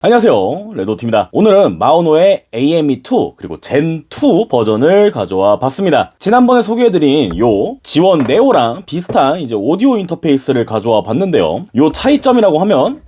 안녕하세요, 레도티입니다. 오늘은 마오노의 AME2 그리고 젠2 버전을 가져와 봤습니다. 지난번에 소개해드린 요 지원 네오랑 비슷한 이제 오디오 인터페이스를 가져와 봤는데요. 요 차이점이라고 하면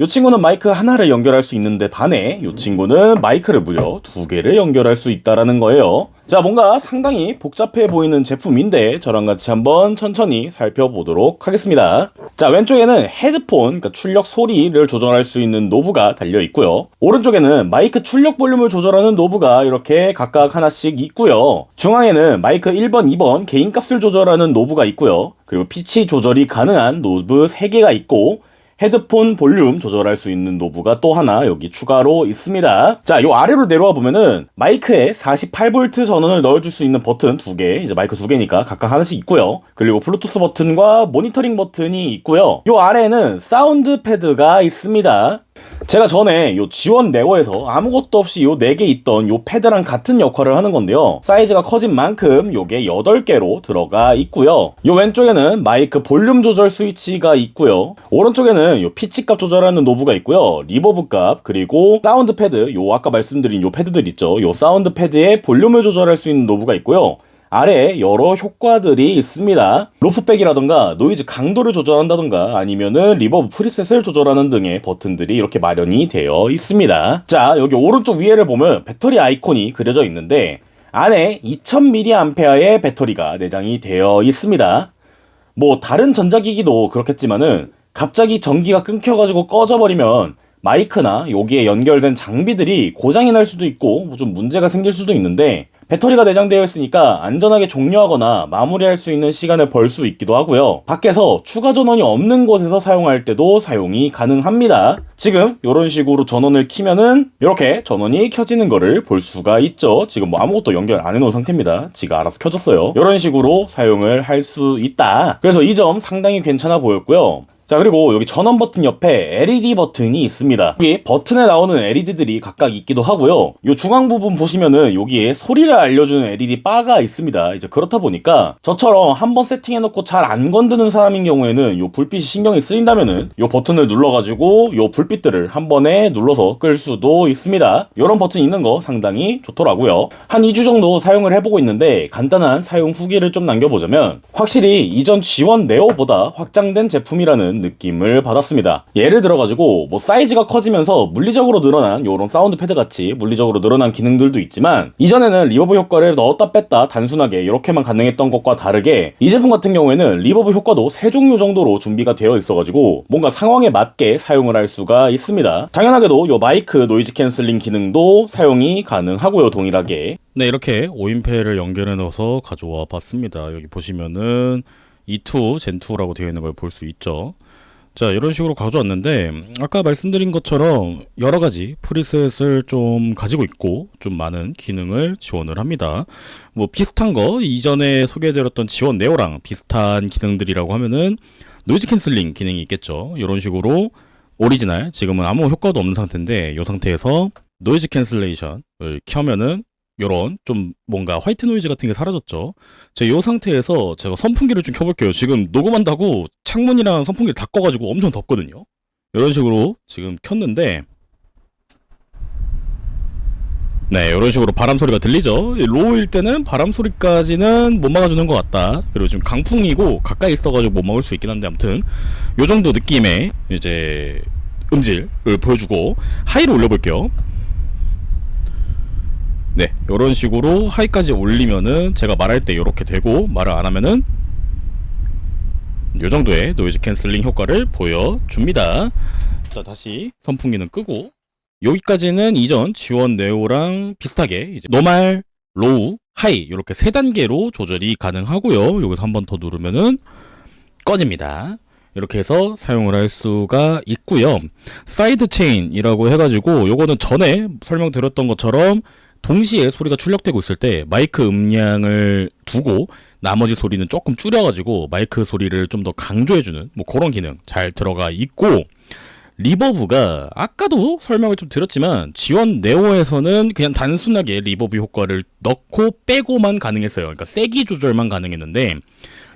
이 친구는 마이크 하나를 연결할 수 있는데 반해 이 친구는 마이크를 무려 두 개를 연결할 수 있다라는 거예요. 자, 뭔가 상당히 복잡해 보이는 제품인데 저랑 같이 한번 천천히 살펴보도록 하겠습니다. 자, 왼쪽에는 헤드폰, 그러니까 출력 소리를 조절할 수 있는 노브가 달려 있고요. 오른쪽에는 마이크 출력 볼륨을 조절하는 노브가 이렇게 각각 하나씩 있고요. 중앙에는 마이크 1번, 2번 개인값을 조절하는 노브가 있고요. 그리고 피치 조절이 가능한 노브 3개가 있고 헤드폰 볼륨 조절할 수 있는 노브가 또 하나 여기 추가로 있습니다. 자, 요 아래로 내려와 보면은 마이크에 48V 전원을 넣어줄 수 있는 버튼 2개, 이제 마이크 2개니까 각각 하나씩 있고요. 그리고 블루투스 버튼과 모니터링 버튼이 있고요. 요 아래에는 사운드 패드가 있습니다. 제가 전에 요 지원 네오에서 아무것도 없이 요 4개 있던 요 패드랑 같은 역할을 하는 건데요. 사이즈가 커진 만큼 요게 8개로 들어가 있고요. 요 왼쪽에는 마이크 볼륨 조절 스위치가 있고요. 오른쪽에는 요 피치 값 조절하는 노브가 있고요. 리버브 값, 그리고 사운드 패드, 요 아까 말씀드린 요 패드들 있죠. 요 사운드 패드의 볼륨을 조절할 수 있는 노브가 있고요. 아래에 여러 효과들이 있습니다. 로프백이라던가 노이즈 강도를 조절한다던가 아니면은 리버브 프리셋을 조절하는 등의 버튼들이 이렇게 마련이 되어 있습니다. 자, 여기 오른쪽 위에를 보면 배터리 아이콘이 그려져 있는데 안에 2000mAh의 배터리가 내장이 되어 있습니다. 뭐 다른 전자기기도 그렇겠지만은 갑자기 전기가 끊겨가지고 꺼져버리면 마이크나 여기에 연결된 장비들이 고장이 날 수도 있고 좀 문제가 생길 수도 있는데 배터리가 내장되어 있으니까 안전하게 종료하거나 마무리할 수 있는 시간을 벌 수 있기도 하고요. 밖에서 추가 전원이 없는 곳에서 사용할 때도 사용이 가능합니다. 지금 이런 식으로 전원을 켜면은 이렇게 전원이 켜지는 거를 볼 수가 있죠. 지금 뭐 아무것도 연결 안 해놓은 상태입니다. 지가 알아서 켜졌어요. 이런 식으로 사용을 할 수 있다. 그래서 이 점 상당히 괜찮아 보였고요. 자, 그리고 여기 전원 버튼 옆에 LED 버튼이 있습니다. 여기 버튼에 나오는 LED들이 각각 있기도 하고요. 이 중앙 부분 보시면은 여기에 소리를 알려주는 LED 바가 있습니다. 이제 그렇다 보니까 저처럼 한번 세팅해놓고 잘 안 건드는 사람인 경우에는 이 불빛이 신경이 쓰인다면은 이 버튼을 눌러가지고 이 불빛들을 한 번에 눌러서 끌 수도 있습니다. 이런 버튼 있는 거 상당히 좋더라고요. 한 2주 정도 사용을 해보고 있는데 간단한 사용 후기를 좀 남겨보자면 확실히 이전 지원 네오보다 확장된 제품이라는 느낌을 받았습니다. 예를 들어가지고 뭐 사이즈가 커지면서 물리적으로 늘어난 요런 사운드 패드 같이 물리적으로 늘어난 기능들도 있지만 이전에는 리버브 효과를 넣었다 뺐다 단순하게 이렇게만 가능했던 것과 다르게 이 제품 같은 경우에는 리버브 효과도 3종류 정도로 준비가 되어 있어가지고 뭔가 상황에 맞게 사용을 할 수가 있습니다. 당연하게도 요 마이크 노이즈 캔슬링 기능도 사용이 가능하고요, 동일하게. 네, 이렇게 5인패를 연결해 넣어서 가져와 봤습니다. 여기 보시면은 E2, 젠2라고 되어 있는 걸 볼 수 있죠. 자, 이런 식으로 가져왔는데 아까 말씀드린 것처럼 여러 가지 프리셋을 좀 가지고 있고 좀 많은 기능을 지원을 합니다. 뭐 비슷한 거 이전에 소개해드렸던 지원 네오랑 비슷한 기능들이라고 하면은 노이즈 캔슬링 기능이 있겠죠. 이런 식으로 오리지널, 지금은 아무 효과도 없는 상태인데 이 상태에서 노이즈 캔슬레이션을 켜면은 요런 좀 뭔가 화이트 노이즈 같은 게 사라졌죠. 제가 이 상태에서 제가 선풍기를 좀 켜볼게요. 지금 녹음한다고 창문이랑 선풍기를 다 꺼가지고 엄청 덥거든요. 이런 식으로 지금 켰는데 네, 이런 식으로 바람 소리가 들리죠. 로우일 때는 바람 소리까지는 못 막아주는 것 같다. 그리고 지금 강풍이고 가까이 있어가지고 못 막을 수 있긴 한데 아무튼 요 정도 느낌의 이제 음질을 보여주고 하이로 올려볼게요. 네, 이런 식으로 하이까지 올리면은 제가 말할 때 이렇게 되고 말을 안 하면은 이 정도의 노이즈 캔슬링 효과를 보여줍니다. 자, 다시 선풍기는 끄고 여기까지는 이전 지원 네오랑 비슷하게 이제 노말, 로우, 하이 이렇게 3단계로 조절이 가능하고요. 여기서 한 번 더 누르면은 꺼집니다. 이렇게 해서 사용을 할 수가 있고요. 사이드 체인이라고 해가지고 요거는 전에 설명드렸던 것처럼 동시에 소리가 출력되고 있을 때 마이크 음량을 두고 나머지 소리는 조금 줄여가지고 마이크 소리를 좀 더 강조해주는 뭐 그런 기능 잘 들어가 있고, 리버브가 아까도 설명을 좀 드렸지만 지원 네오에서는 그냥 단순하게 리버브 효과를 넣고 빼고만 가능했어요. 그러니까 세기 조절만 가능했는데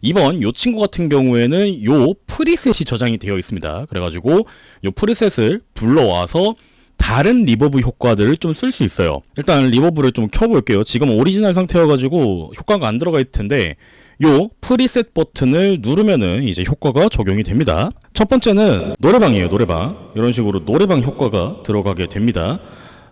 이번 요 친구 같은 경우에는 요 프리셋이 저장이 되어 있습니다. 그래가지고 요 프리셋을 불러와서 다른 리버브 효과들을 좀 쓸 수 있어요. 일단 리버브를 좀 켜볼게요. 지금 오리지널 상태여가지고 효과가 안 들어가 있을 텐데 요 프리셋 버튼을 누르면은 이제 효과가 적용이 됩니다. 첫 번째는 노래방이에요. 노래방. 이런 식으로 노래방 효과가 들어가게 됩니다.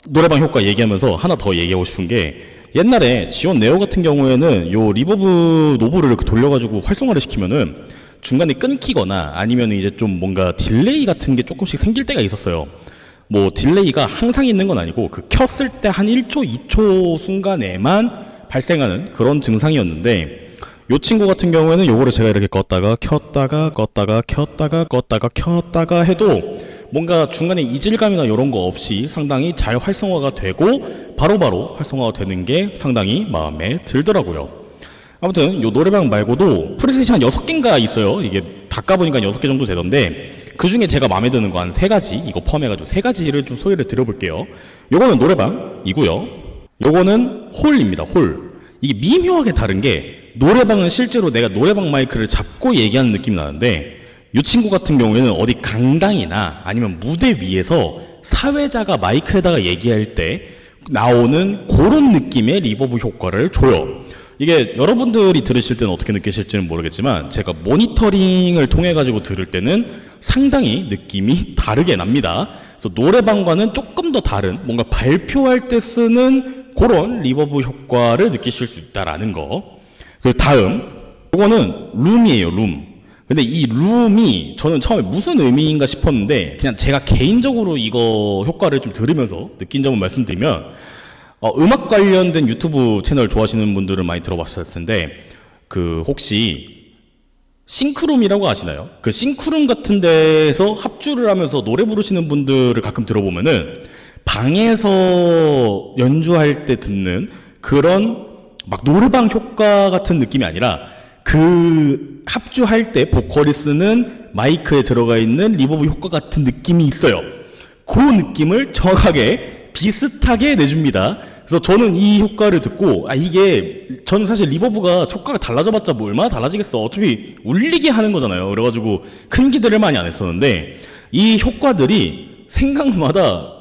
노래방 효과 얘기하면서 하나 더 얘기하고 싶은 게 옛날에 지원 네오 같은 경우에는 요 리버브 노브를 이렇게 돌려가지고 활성화를 시키면은 중간에 끊기거나 아니면 이제 좀 뭔가 딜레이 같은 게 조금씩 생길 때가 있었어요. 뭐 딜레이가 항상 있는 건 아니고 그 켰을 때 한 1초, 2초 순간에만 발생하는 그런 증상이었는데 요 친구 같은 경우에는 요거를 제가 이렇게 껐다가 켰다가 껐다가 켰다가 껐다가 켰다가 해도 뭔가 중간에 이질감이나 이런 거 없이 상당히 잘 활성화가 되고 바로바로 활성화가 되는 게 상당히 마음에 들더라고요. 아무튼 요 노래방 말고도 프리셋이 한 6개인가 있어요. 이게 다 까보니까 6개 정도 되던데 그 중에 제가 마음에 드는 거 한 3가지 이거 포함해가지고 3가지를 좀 소개를 드려볼게요. 요거는 노래방이고요. 요거는 홀입니다. 홀. 이게 미묘하게 다른 게 노래방은 실제로 내가 노래방 마이크를 잡고 얘기하는 느낌이 나는데 이 친구 같은 경우에는 어디 강당이나 아니면 무대 위에서 사회자가 마이크에다가 얘기할 때 나오는 그런 느낌의 리버브 효과를 줘요. 이게 여러분들이 들으실 때는 어떻게 느끼실지는 모르겠지만 제가 모니터링을 통해 가지고 들을 때는 상당히 느낌이 다르게 납니다. 그래서 노래방과는 조금 더 다른 뭔가 발표할 때 쓰는 그런 리버브 효과를 느끼실 수 있다라는 거. 그 다음 이거는 룸이에요. 룸. 근데 이 룸이 저는 처음에 무슨 의미인가 싶었는데 그냥 제가 개인적으로 이거 효과를 좀 들으면서 느낀 점을 말씀드리면 음악 관련된 유튜브 채널 좋아하시는 분들은 많이 들어봤을 텐데 그 혹시 싱크룸이라고 아시나요? 그 싱크룸 같은 데서 합주를 하면서 노래 부르시는 분들을 가끔 들어보면은 방에서 연주할 때 듣는 그런 막 노래방 효과 같은 느낌이 아니라 그 합주할 때 보컬리스트는 마이크에 들어가 있는 리버브 효과 같은 느낌이 있어요. 그 느낌을 정확하게 비슷하게 내줍니다. 그래서 저는 이 효과를 듣고 이게 저는 사실 리버브가 효과가 달라져봤자 뭐 얼마나 달라지겠어. 어차피 울리게 하는 거잖아요. 그래가지고 큰 기대를 많이 안 했었는데 이 효과들이 생각마다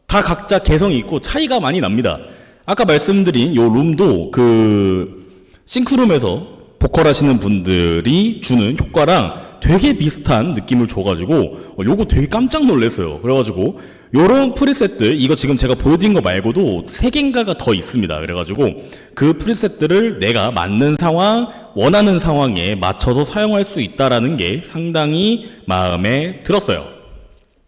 다 각자 개성이 있고 차이가 많이 납니다. 아까 말씀드린 요 룸도 그 싱크룸에서 보컬 하시는 분들이 주는 효과랑 되게 비슷한 느낌을 줘가지고 요거 되게 깜짝 놀랐어요. 그래가지고 요런 프리셋들 이거 지금 제가 보여드린 거 말고도 3개인가가 더 있습니다. 그래가지고 그 프리셋들을 내가 맞는 상황 원하는 상황에 맞춰서 사용할 수 있다라는 게 상당히 마음에 들었어요.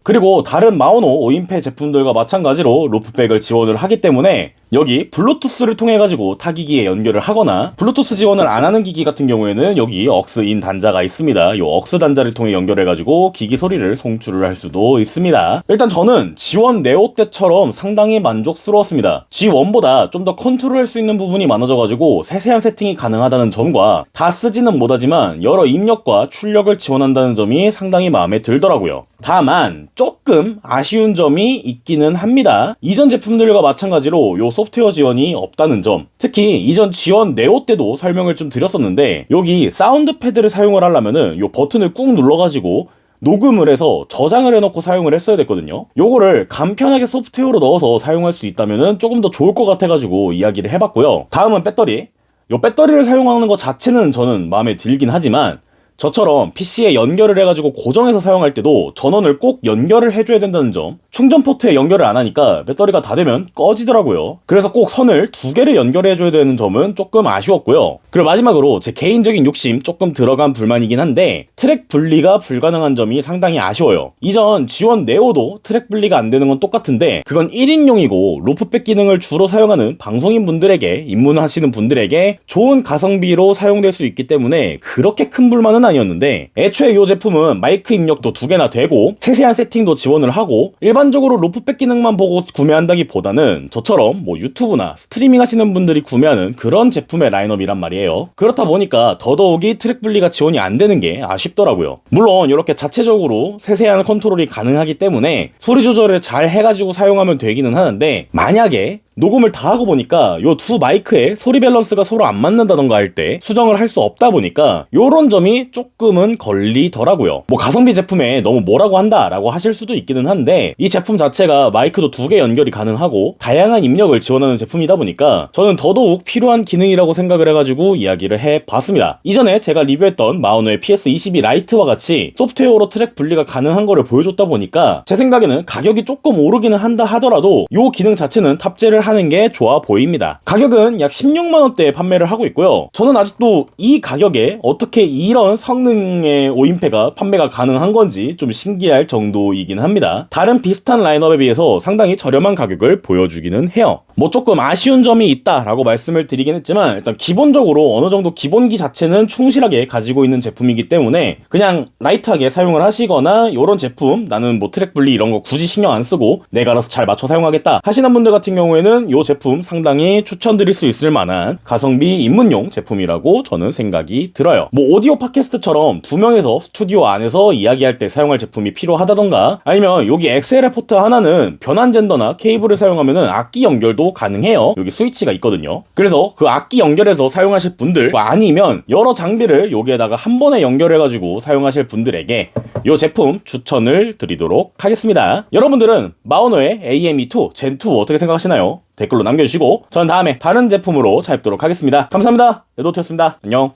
그리고 다른 마오노 5인패 제품들과 마찬가지로 루프백을 지원을 하기 때문에 여기 블루투스를 통해 가지고 타기기에 연결을 하거나 블루투스 지원을 안 하는 기기 같은 경우에는 여기 억스인 단자가 있습니다. 이 억스 단자를 통해 연결해 가지고 기기 소리를 송출을 할 수도 있습니다. 일단 저는 지원 네오 때처럼 상당히 만족스러웠습니다. G1보다 좀 더 컨트롤할 수 있는 부분이 많아져 가지고 세세한 세팅이 가능하다는 점과 다 쓰지는 못하지만 여러 입력과 출력을 지원한다는 점이 상당히 마음에 들더라고요. 다만 조금 아쉬운 점이 있기는 합니다. 이전 제품들과 마찬가지로 요 소프트웨어 지원이 없다는 점, 특히 이전 지원 네오 때도 설명을 좀 드렸었는데 여기 사운드 패드를 사용을 하려면은 요 버튼을 꾹 눌러가지고 녹음을 해서 저장을 해놓고 사용을 했어야 됐거든요. 요거를 간편하게 소프트웨어로 넣어서 사용할 수 있다면은 조금 더 좋을 것 같아가지고 이야기를 해봤고요. 다음은 배터리. 요 배터리를 사용하는 것 자체는 저는 마음에 들긴 하지만 저처럼 PC에 연결을 해가지고 고정해서 사용할 때도 전원을 꼭 연결을 해줘야 된다는 점, 충전 포트에 연결을 안 하니까 배터리가 다 되면 꺼지더라고요. 그래서 꼭 선을 2개를 연결해줘야 되는 점은 조금 아쉬웠고요. 그리고 마지막으로 제 개인적인 욕심 조금 들어간 불만이긴 한데 트랙 분리가 불가능한 점이 상당히 아쉬워요. 이전 지원 네오도 트랙 분리가 안 되는 건 똑같은데 그건 1인용이고 루프백 기능을 주로 사용하는 방송인 분들에게, 입문하시는 분들에게 좋은 가성비로 사용될 수 있기 때문에 그렇게 큰 불만은 아니었는데 애초에 이 제품은 마이크 입력도 2개나 되고 세세한 세팅도 지원을 하고 일반적으로 루프백 기능만 보고 구매한다기보다는 저처럼 뭐 유튜브나 스트리밍 하시는 분들이 구매하는 그런 제품의 라인업이란 말이에요. 그렇다 보니까 더더욱이 트랙 분리가 지원이 안 되는 게 아쉽더라고요. 물론 이렇게 자체적으로 세세한 컨트롤이 가능하기 때문에 소리 조절을 잘 해가지고 사용하면 되기는 하는데 만약에 녹음을 다 하고 보니까 요 두 마이크의 소리 밸런스가 서로 안 맞는다던가 할 때 수정을 할 수 없다 보니까 요런 점이 조금은 걸리더라고요. 뭐 가성비 제품에 너무 뭐라고 한다라고 하실 수도 있기는 한데 이 제품 자체가 마이크도 2개 연결이 가능하고 다양한 입력을 지원하는 제품이다 보니까 저는 더더욱 필요한 기능이라고 생각을 해가지고 이야기를 해봤습니다. 이전에 제가 리뷰했던 마오노의 PS22 라이트와 같이 소프트웨어로 트랙 분리가 가능한 거를 보여줬다 보니까 제 생각에는 가격이 조금 오르기는 한다 하더라도 요 기능 자체는 탑재를 하는 게 좋아 보입니다. 가격은 약 16만원대에 판매를 하고 있고요. 저는 아직도 이 가격에 어떻게 이런 성능의 오인패가 판매가 가능한 건지 좀 신기할 정도이긴 합니다. 다른 비슷한 라인업에 비해서 상당히 저렴한 가격을 보여주기는 해요. 뭐 조금 아쉬운 점이 있다라고 말씀을 드리긴 했지만 일단 기본적으로 어느 정도 기본기 자체는 충실하게 가지고 있는 제품이기 때문에 그냥 라이트하게 사용을 하시거나 요런 제품 나는 뭐 트랙 분리 이런 거 굳이 신경 안 쓰고 내가 알아서 잘 맞춰 사용하겠다 하시는 분들 같은 경우에는 요 제품 상당히 추천드릴 수 있을 만한 가성비 입문용 제품이라고 저는 생각이 들어요. 뭐 오디오 팟캐스트처럼 두 명에서 스튜디오 안에서 이야기할 때 사용할 제품이 필요하다던가 아니면 여기 XLR 포트 하나는 변환 젠더나 케이블을 사용하면은 악기 연결도 가능해요. 여기 스위치가 있거든요. 그래서 그 악기 연결해서 사용하실 분들 아니면 여러 장비를 여기에다가 한 번에 연결해가지고 사용하실 분들에게 이 제품 추천을 드리도록 하겠습니다. 여러분들은 마오노의 AME2 젠2 어떻게 생각하시나요? 댓글로 남겨주시고 전 다음에 다른 제품으로 찾도록 하겠습니다. 감사합니다. 에도트였습니다. 안녕.